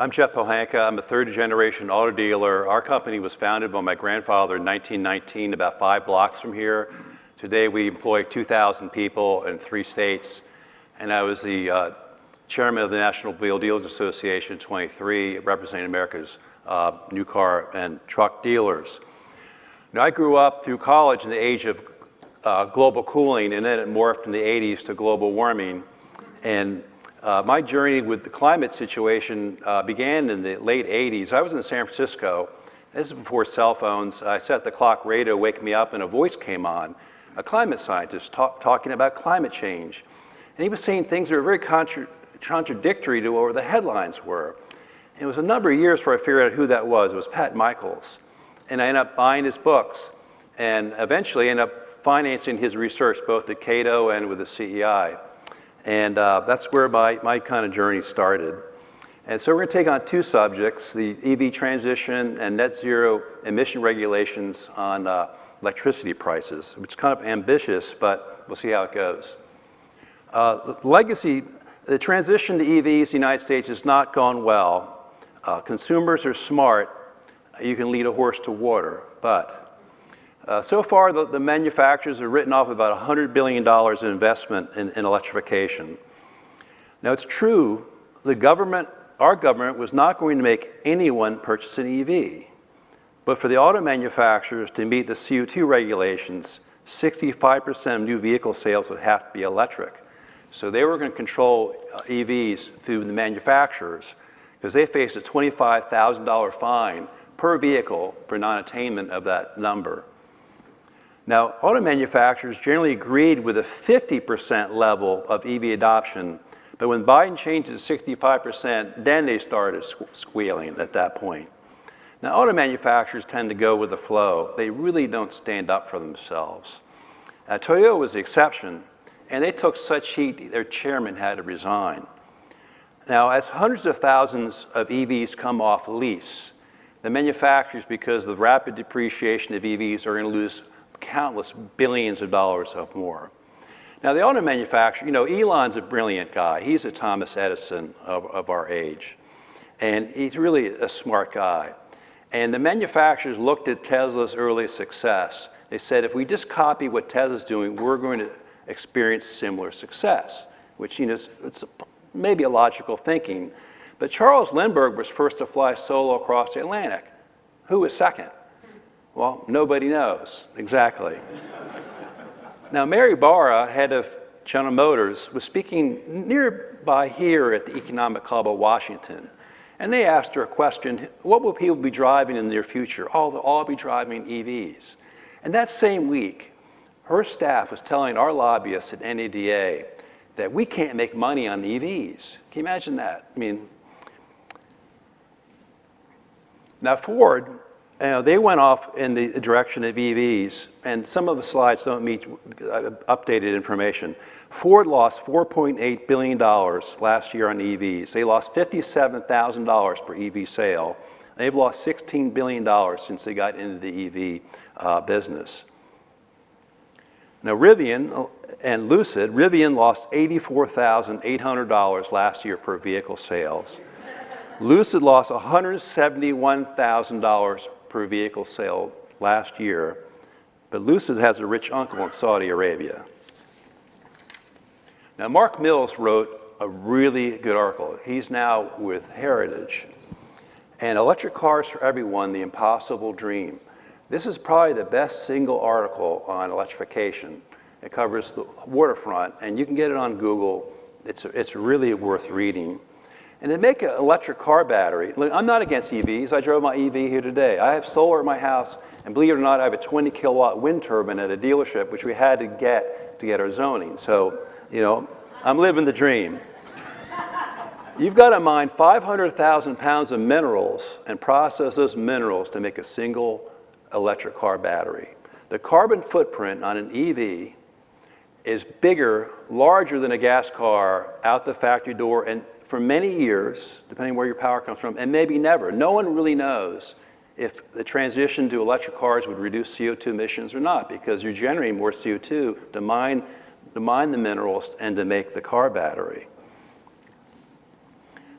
I'm Geoff Pohanka. I'm a third-generation auto dealer. Our company was founded by my grandfather in 1919, about 5 blocks from here. Today, we employ 2,000 people in 3 states. And I was the chairman of the National Automobile Dealers Association, 23, representing America's new car and truck dealers. Now, I grew up through college in the age of global cooling, and then it morphed in the 80s to global warming. And my journey with the climate situation began in the late 80s. I was in San Francisco. This is before cell phones. I set the clock radio, wake me up, and a voice came on, a climate scientist talking about climate change. And he was saying things that were very contradictory to what the headlines were. And it was a number of years before I figured out who that was. It was Pat Michaels. And I ended up buying his books and eventually ended up financing his research both at Cato and with the CEI. And that's where my kind of journey started. And so we're going to take on 2 subjects, the EV transition and net zero emission regulations on electricity prices, which is kind of ambitious, but we'll see how it goes. The transition to EVs in the United States has not gone well. Consumers are smart. You can lead a horse to water, but so far, the manufacturers have written off about $100 billion in investment in electrification. Now, it's true, our government was not going to make anyone purchase an EV. But for the auto manufacturers to meet the CO2 regulations, 65% of new vehicle sales would have to be electric. So they were going to control EVs through the manufacturers because they faced a $25,000 fine per vehicle for non-attainment of that number. Now, auto manufacturers generally agreed with a 50% level of EV adoption, but when Biden changed it to 65%, then they started squealing at that point. Now, auto manufacturers tend to go with the flow. They really don't stand up for themselves. Toyota was the exception, and they took such heat, their chairman had to resign. Now, as hundreds of thousands of EVs come off lease, the manufacturers, because of the rapid depreciation of EVs, are going to lose countless billions of dollars of more. Now, the auto manufacturer, Elon's a brilliant guy. He's a Thomas Edison of our age. And he's really a smart guy. And the manufacturers looked at Tesla's early success. They said, if we just copy what Tesla's doing, we're going to experience similar success, which, it's maybe a logical thinking. But Charles Lindbergh was first to fly solo across the Atlantic. Who was second? Well, nobody knows exactly. Now, Mary Barra, head of General Motors, was speaking nearby here at the Economic Club of Washington. And they asked her a question, what will people be driving in the near future? Oh, they'll all be driving EVs. And that same week, her staff was telling our lobbyists at NADA that we can't make money on EVs. Can you imagine that? Now Ford, they went off in the direction of EVs, and some of the slides don't meet updated information. Ford lost $4.8 billion last year on EVs. They lost $57,000 per EV sale. They've lost $16 billion since they got into the EV business. Now, Rivian and Lucid, Rivian lost $84,800 last year per vehicle sales. Lucid lost $171,000 per vehicle sale last year, but Lucid has a rich uncle in Saudi Arabia. Now, Mark Mills wrote a really good article. He's now with Heritage. And Electric Cars for Everyone, The Impossible Dream. This is probably the best single article on electrification. It covers the waterfront, and you can get it on Google. It's really worth reading. And they make an electric car battery. Look, I'm not against EVs. I drove my EV here today. I have solar at my house, and believe it or not, I have a 20 kilowatt wind turbine at a dealership, which we had to get our zoning. So, I'm living the dream. You've got to mine 500,000 pounds of minerals and process those minerals to make a single electric car battery. The carbon footprint on an EV is larger than a gas car out the factory door, and for many years, depending where your power comes from, and maybe never. No one really knows if the transition to electric cars would reduce CO2 emissions or not, because you're generating more CO2 to mine the minerals and to make the car battery.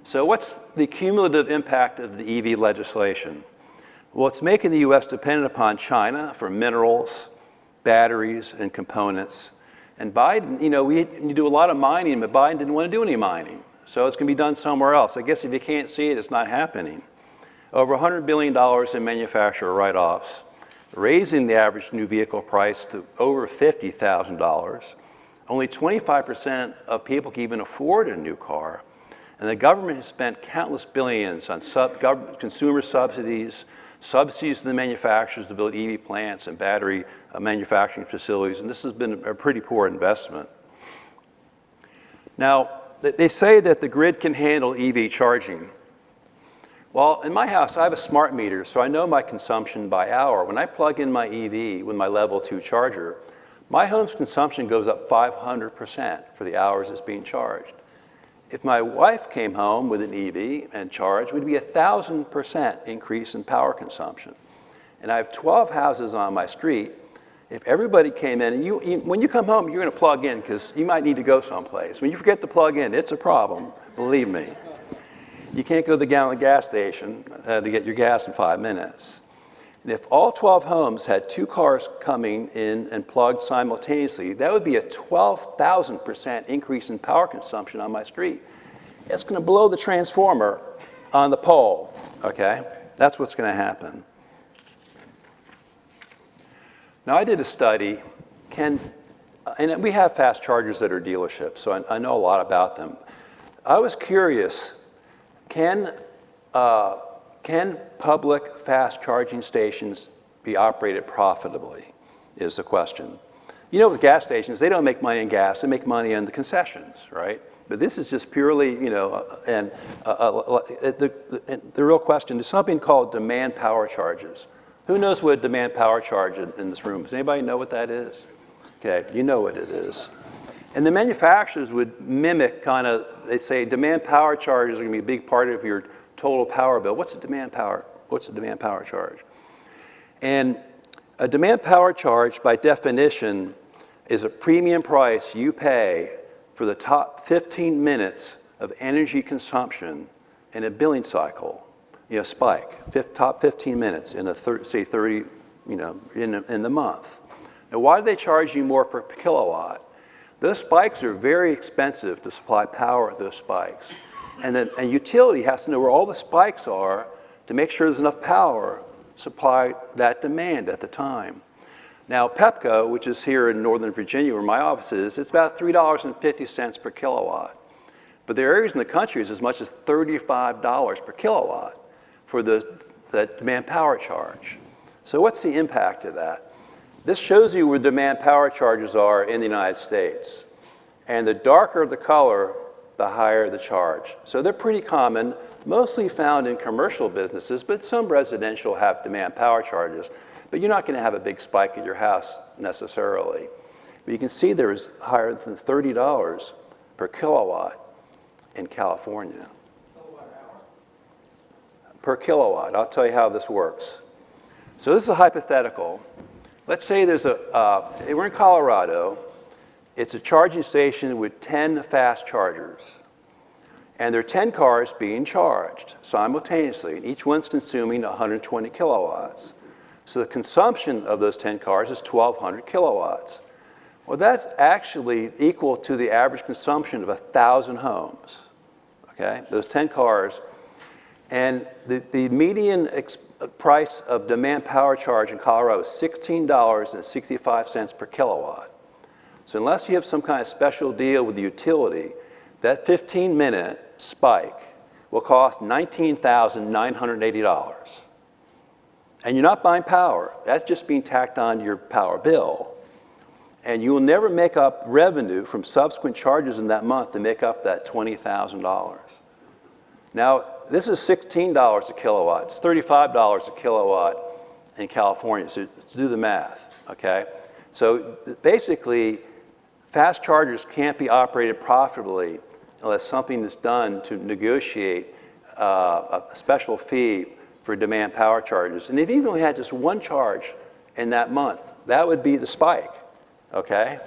So what's the cumulative impact of the EV legislation? Well, it's making the U.S. dependent upon China for minerals, batteries, and components. And Biden, you do a lot of mining, but Biden didn't want to do any mining. So it's going to be done somewhere else. I guess if you can't see it, it's not happening. Over $100 billion in manufacturer write-offs, raising the average new vehicle price to over $50,000. Only 25% of people can even afford a new car. And the government has spent countless billions on consumer subsidies to the manufacturers to build EV plants and battery manufacturing facilities, and this has been a pretty poor investment. Now, they say that the grid can handle EV charging. Well, in my house, I have a smart meter, so I know my consumption by hour. When I plug in my EV with my level 2 charger, my home's consumption goes up 500% for the hours it's being charged. If my wife came home with an EV and charged, it would be 1,000% increase in power consumption. And I have 12 houses on my street. If everybody came in, and when you come home, you're going to plug in because you might need to go someplace. When you forget to plug in, it's a problem, believe me. You can't go to the gallon gas station to get your gas in 5 minutes. And if all 12 homes had 2 cars coming in and plugged simultaneously, that would be a 12,000% increase in power consumption on my street. It's going to blow the transformer on the pole, okay? That's what's going to happen. Now, I did a study, and we have fast chargers at our dealerships, so I know a lot about them. I was curious, can public fast charging stations be operated profitably, is the question. With gas stations, they don't make money in gas, they make money in the concessions, right? But this is just purely, the real question is something called demand power charges. Who knows what a demand power charge in this room? Does anybody know what that is? Okay, you know what it is. And the manufacturers would mimic they say demand power charges are going to be a big part of your total power bill. What's a demand power charge? And a demand power charge, by definition, is a premium price you pay for the top 15 minutes of energy consumption in a billing cycle. Spike, top 15 minutes in say 30, in the month. Now, why do they charge you more per kilowatt? Those spikes are very expensive to supply power at those spikes. And then a utility has to know where all the spikes are to make sure there's enough power to supply that demand at the time. Now, Pepco, which is here in Northern Virginia where my office is, it's about $3.50 per kilowatt. But there are areas in the country it's as much as $35 per kilowatt for that demand power charge. So what's the impact of that? This shows you where demand power charges are in the United States. And the darker the color, the higher the charge. So they're pretty common, mostly found in commercial businesses, but some residential have demand power charges. But you're not going to have a big spike at your house necessarily. But you can see there is higher than $30 per kilowatt in California. Per kilowatt. I'll tell you how this works. So this is a hypothetical. Let's say we're in Colorado. It's a charging station with 10 fast chargers. And there are 10 cars being charged simultaneously, and each one's consuming 120 kilowatts. So the consumption of those 10 cars is 1,200 kilowatts. Well, that's actually equal to the average consumption of 1,000 homes, okay? Those 10 cars. And the median price of demand power charge in Colorado is $16.65 per kilowatt. So unless you have some kind of special deal with the utility, that 15-minute spike will cost $19,980. And you're not buying power. That's just being tacked on to your power bill. And you will never make up revenue from subsequent charges in that month to make up that $20,000. Now, this is $16 a kilowatt. It's $35 a kilowatt in California. So do the math, okay? So basically, fast chargers can't be operated profitably unless something is done to negotiate a special fee for demand power charges. And if you even had just one charge in that month, that would be the spike, okay?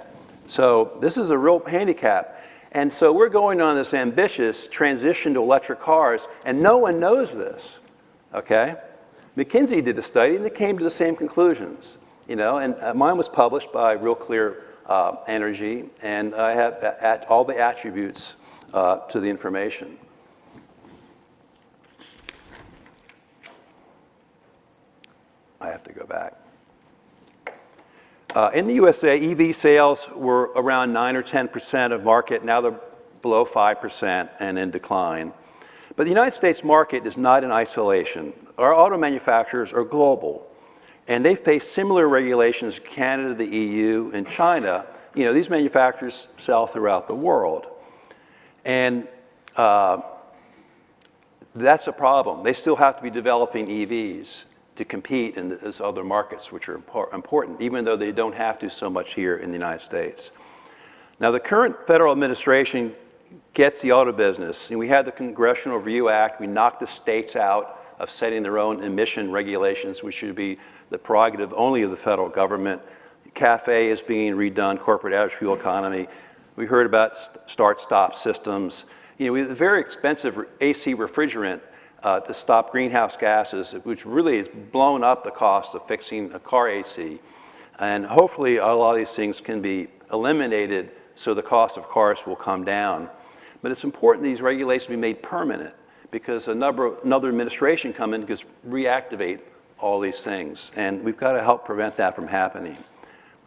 So this is a real handicap. And so we're going on this ambitious transition to electric cars, and no one knows this, okay? McKinsey did the study, and they came to the same conclusions, and mine was published by Real Clear Energy, and I have all the attributes to the information. I have to go back. In the USA, EV sales were around 9 or 10% of market. Now they're below 5% and in decline. But the United States market is not in isolation. Our auto manufacturers are global, and they face similar regulations in Canada, the EU, and China. These manufacturers sell throughout the world. And that's a problem. They still have to be developing EVs to compete in those other markets, which are important, even though they don't have to so much here in the United States. Now, the current federal administration gets the auto business, and we had the Congressional Review Act. We knocked the states out of setting their own emission regulations, which should be the prerogative only of the federal government. CAFE is being redone, corporate average fuel economy. We heard about start-stop systems. We have a very expensive AC refrigerant to stop greenhouse gases, which really has blown up the cost of fixing a car AC. And hopefully a lot of these things can be eliminated so the cost of cars will come down. But it's important these regulations be made permanent, because another administration come in and reactivate all these things. And we've got to help prevent that from happening.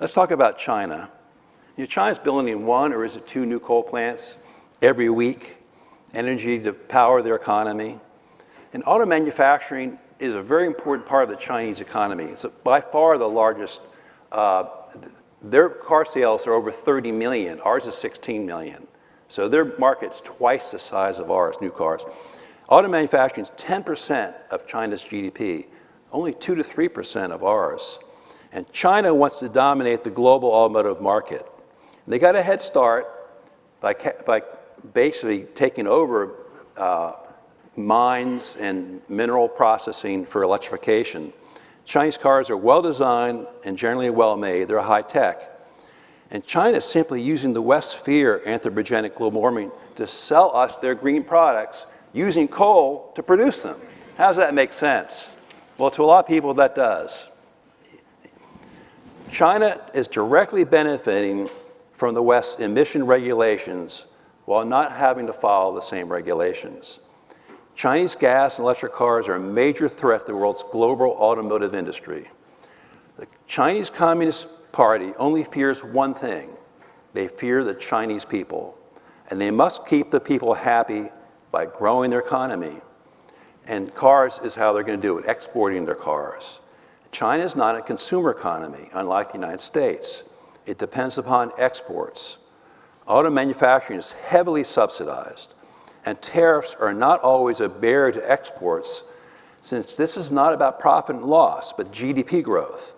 Let's talk about China. China's building 1 or is it 2 new coal plants every week, energy to power their economy. And auto manufacturing is a very important part of the Chinese economy. It's by far the largest. Their car sales are over 30 million. Ours is 16 million. So their market's twice the size of ours, new cars. Auto manufacturing is 10% of China's GDP, only 2 to 3% of ours. And China wants to dominate the global automotive market. And they got a head start by basically taking over mines and mineral processing for electrification. Chinese cars are well designed and generally well made. They're high tech. And China is simply using the West's fear of anthropogenic global warming to sell us their green products using coal to produce them. How does that make sense? Well, to a lot of people, that does. China is directly benefiting from the West's emission regulations while not having to follow the same regulations. Chinese gas and electric cars are a major threat to the world's global automotive industry. The Chinese Communist Party only fears one thing. They fear the Chinese people. And they must keep the people happy by growing their economy. And cars is how they're going to do it, exporting their cars. China is not a consumer economy, unlike the United States. It depends upon exports. Auto manufacturing is heavily subsidized. And tariffs are not always a barrier to exports, since this is not about profit and loss, but GDP growth,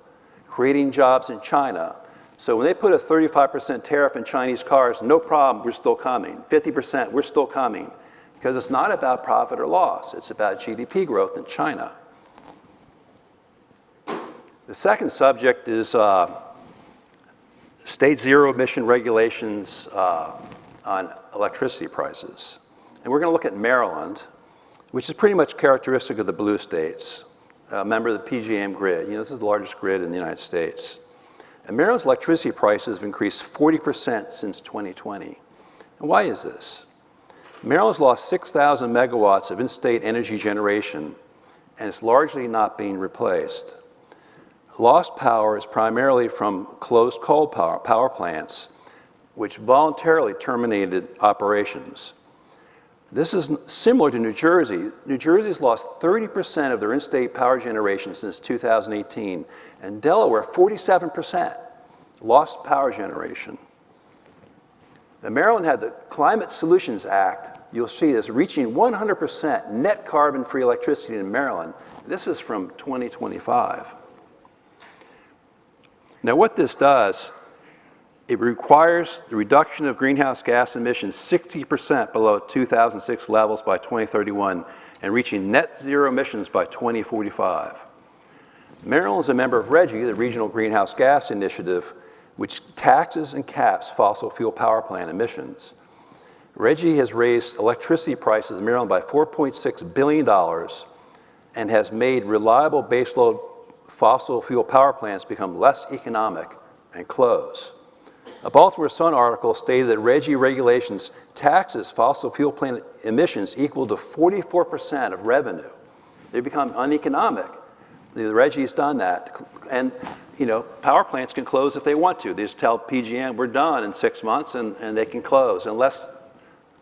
creating jobs in China. So when they put a 35% tariff in Chinese cars, no problem, we're still coming. 50%, we're still coming. Because it's not about profit or loss, it's about GDP growth in China. The second subject is state zero emission regulations on electricity prices. And we're going to look at Maryland, which is pretty much characteristic of the blue states, a member of the PJM grid. This is the largest grid in the United States. And Maryland's electricity prices have increased 40% since 2020. And why is this? Maryland's lost 6,000 megawatts of in-state energy generation, and it's largely not being replaced. Lost power is primarily from closed coal power plants, which voluntarily terminated operations. This is similar to New Jersey. New Jersey's lost 30% of their in-state power generation since 2018, and Delaware, 47% lost power generation. Now, Maryland had the Climate Solutions Act. You'll see this, reaching 100% net carbon-free electricity in Maryland. This is from 2025. Now, what this does, it requires the reduction of greenhouse gas emissions 60% below 2006 levels by 2031 and reaching net zero emissions by 2045. Maryland is a member of RGGI, the Regional Greenhouse Gas Initiative, which taxes and caps fossil fuel power plant emissions. RGGI has raised electricity prices in Maryland by $4.6 billion and has made reliable baseload fossil fuel power plants become less economic and close. A Baltimore Sun article stated that RGGI regulations taxes fossil fuel plant emissions equal to 44% of revenue. They become uneconomic. The RGGI's done that. And power plants can close if they want to. They just tell PG&M, we're done in 6 months, and they can close unless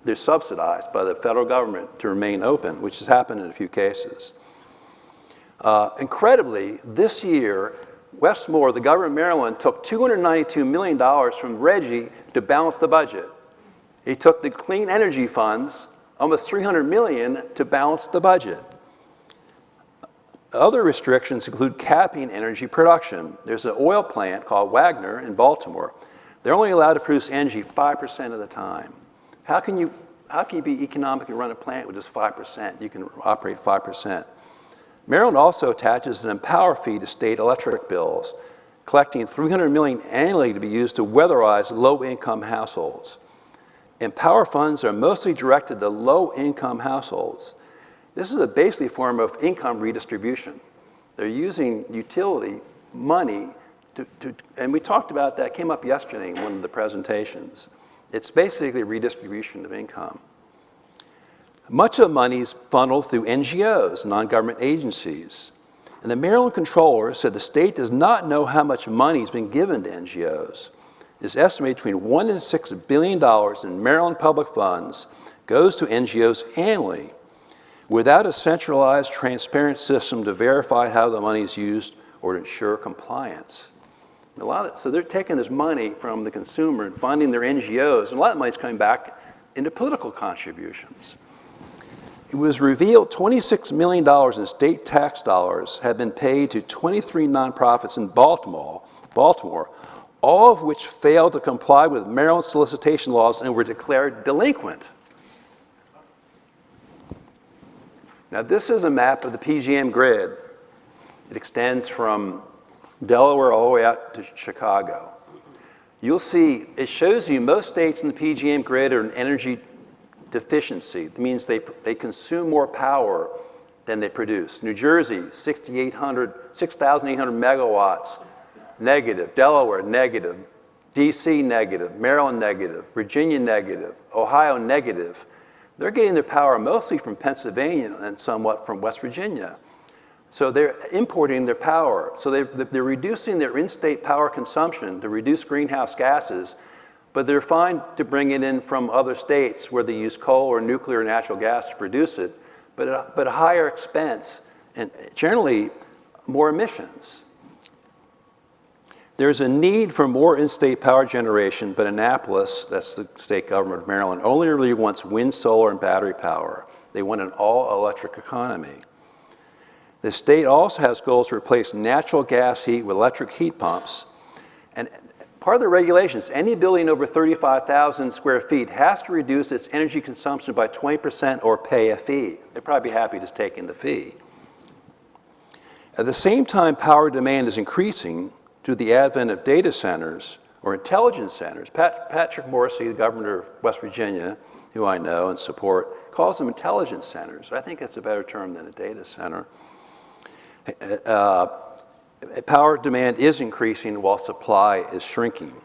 they're subsidized by the federal government to remain open, which has happened in a few cases. Incredibly, this year, Westmore, the government of Maryland, took $292 million from RGGI to balance the budget. He took the clean energy funds, almost $300 million, to balance the budget. Other restrictions include capping energy production. There's an oil plant called Wagner in Baltimore. They're only allowed to produce energy 5% of the time. How can you be economic and run a plant with just 5%? You can operate 5%. Maryland also attaches an Empower fee to state electric bills, collecting $300 million annually to be used to weatherize low-income households. Empower funds are mostly directed to low-income households. This is a basically form of income redistribution. They're using utility money and we talked about that, came up yesterday in one of the presentations. It's basically a redistribution of income. Much of the money is funneled through NGOs, non-government agencies. And the Maryland Comptroller said the state does not know how much money has been given to NGOs. It's estimated between $1 and $6 billion in Maryland public funds goes to NGOs annually without a centralized, transparent system to verify how the money is used or to ensure compliance. So they're taking this money from the consumer and funding their NGOs, and a lot of money is coming back into political contributions. It was revealed $26 million in state tax dollars had been paid to 23 nonprofits in Baltimore, all of which failed to comply with Maryland solicitation laws and were declared delinquent. Now, this is a map of the PG&M grid. It extends from Delaware all the way out to Chicago. You'll see, it shows you most states in the PG&M grid are in energy deficiency. It means they consume more power than they produce. New Jersey, 6,800 megawatts, negative. Delaware, negative. DC, negative. Maryland, negative. Virginia, negative. Ohio, negative. They're getting their power mostly from Pennsylvania and somewhat from West Virginia. So they're importing their power. So they're reducing their in-state power consumption to reduce greenhouse gases, but they're fine to bring it in from other states where they use coal or nuclear or natural gas to produce it, but at a higher expense and generally more emissions. There's a need for more in-state power generation, but Annapolis, that's the state government of Maryland, only really wants wind, solar, and battery power. They want an all-electric economy. The state also has goals to replace natural gas heat with electric heat pumps. And part of the regulations, any building over 35,000 square feet has to reduce its energy consumption by 20% or pay a fee. They'd probably be happy just taking the fee. At the same time, power demand is increasing due to the advent of data centers or intelligence centers. Patrick Morrisey, the governor of West Virginia, who I know and support, calls them intelligence centers. I think that's a better term than a data center. Power demand is increasing while supply is shrinking.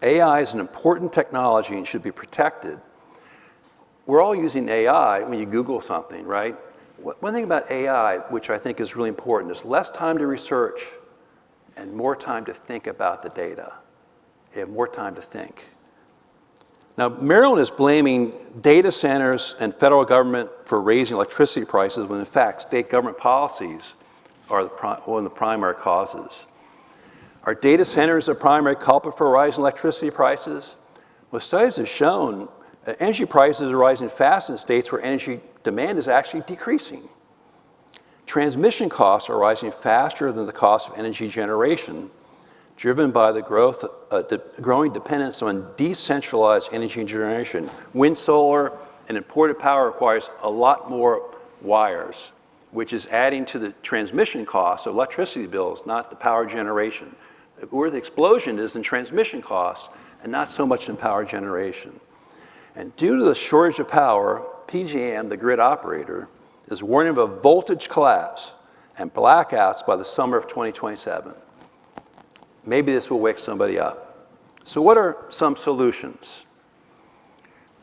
AI is an important technology and should be protected. We're all using AI when you Google something, right? One thing about AI, which I think is really important, is less time to research and more time to think about the data. You have more time to think. Now, Maryland is blaming data centers and federal government for raising electricity prices when in fact state government policies are one of the primary causes. Are data centers a primary culprit for rising electricity prices? Well, studies have shown that energy prices are rising fast in states where energy demand is actually decreasing. Transmission costs are rising faster than the cost of energy generation, driven by the growing dependence on decentralized energy generation. Wind, solar, and imported power requires a lot more wires, which is adding to the transmission costs of electricity bills, not the power generation. Where the explosion is in transmission costs and not so much in power generation. And due to the shortage of power, PJM, the grid operator, is warning of a voltage collapse and blackouts by the summer of 2027. Maybe this will wake somebody up. So what are some solutions?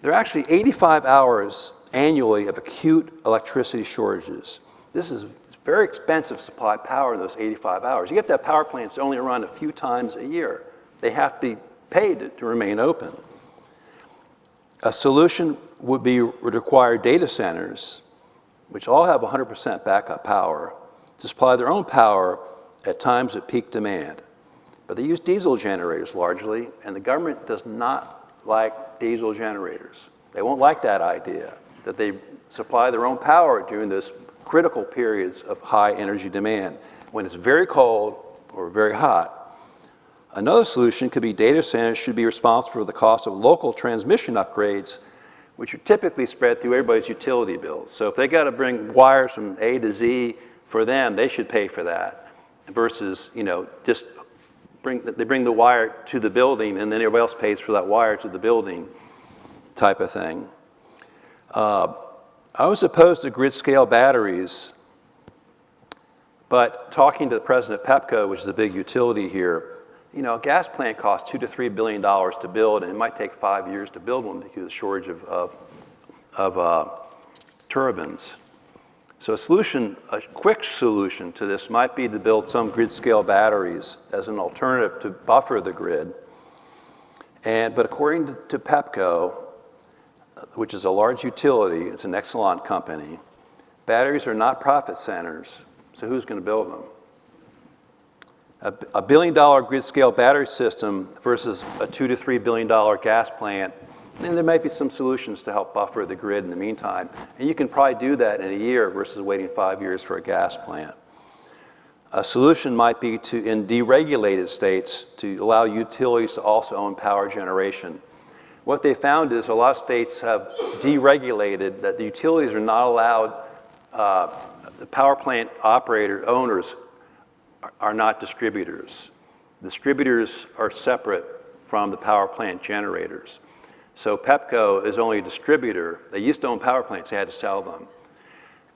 There are actually 85 hours annually of acute electricity shortages. This is very expensive to supply power in those 85 hours. You get that power plants only run a few times a year. They have to be paid to remain open. A solution would require data centers, which all have 100% backup power, to supply their own power at times of peak demand. But they use diesel generators largely, and the government does not like diesel generators. They won't like that idea, that they supply their own power during those critical periods of high energy demand, when it's very cold or very hot. Another solution could be data centers should be responsible for the cost of local transmission upgrades, which are typically spread through everybody's utility bills. So if they got to bring wires from A to Z for them, they should pay for that, versus, just they bring the wire to the building and then everybody else pays for that wire to the building type of thing. I was opposed to grid-scale batteries, but talking to the president of PEPCO, which is a big utility here, a gas plant costs $2 to $3 billion to build, and it might take 5 years to build one because of the shortage of turbines. So a quick solution to this might be to build some grid-scale batteries as an alternative to buffer the grid. But according to PEPCO, which is a large utility, it's an Exelon company, batteries are not profit centers, so who's going to build them? A $1 billion grid-scale battery system versus a $2 to $3 billion gas plant, and there might be some solutions to help buffer the grid in the meantime. And you can probably do that in a year versus waiting 5 years for a gas plant. A solution might be in deregulated states, to allow utilities to also own power generation. What they found is a lot of states have deregulated that the utilities are not allowed, the power plant operator owners are not distributors. Distributors are separate from the power plant generators. So PEPCO is only a distributor. They used to own power plants, they had to sell them.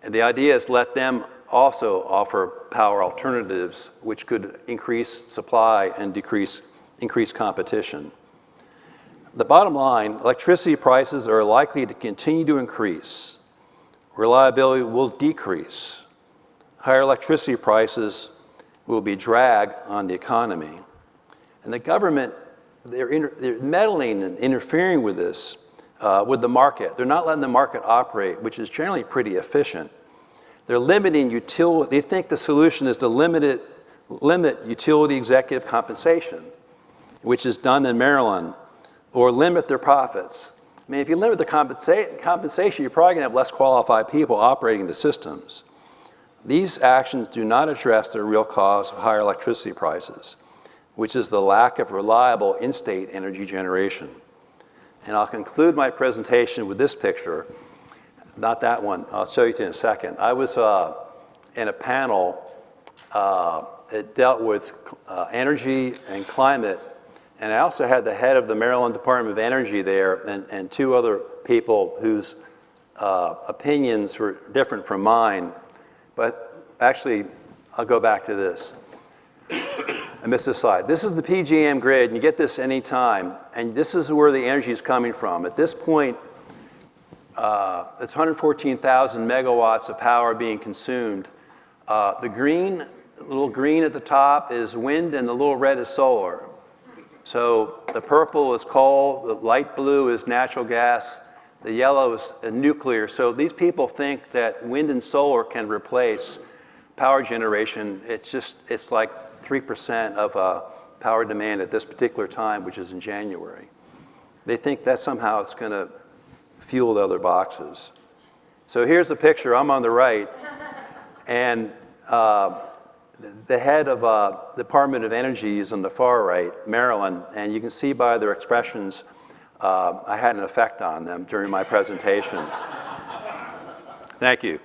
And the idea is let them also offer power alternatives, which could increase supply and increase competition. The bottom line, electricity prices are likely to continue to increase. Reliability will decrease. Higher electricity prices will be a drag on the economy. And the government, they're meddling and interfering with this, with the market. They're not letting the market operate, which is generally pretty efficient. They're limiting utility. They think the solution is to limit utility executive compensation, which is done in Maryland, or limit their profits. I mean, if you limit the compensation, you're probably going to have less qualified people operating the systems. These actions do not address the real cause of higher electricity prices, which is the lack of reliable in-state energy generation. And I'll conclude my presentation with this picture. Not that one, I'll show you in a second. I was in a panel that dealt with energy and climate, and I also had the head of the Maryland Department of Energy there and two other people whose opinions were different from mine. But actually, I'll go back to this. I missed this slide. This is the PJM grid, and you get this anytime, and this is where the energy is coming from. At this point, it's 114,000 megawatts of power being consumed. The little green at the top is wind, and the little red is solar. So the purple is coal, the light blue is natural gas, the yellow is nuclear. So these people think that wind and solar can replace power generation. It's like 3% of power demand at this particular time, which is in January. They think that somehow it's going to fuel the other boxes. So here's a picture. I'm on the right, and the head of Department of Energy is on the far right, Maryland, and you can see by their expressions I had an effect on them during my presentation. Thank you.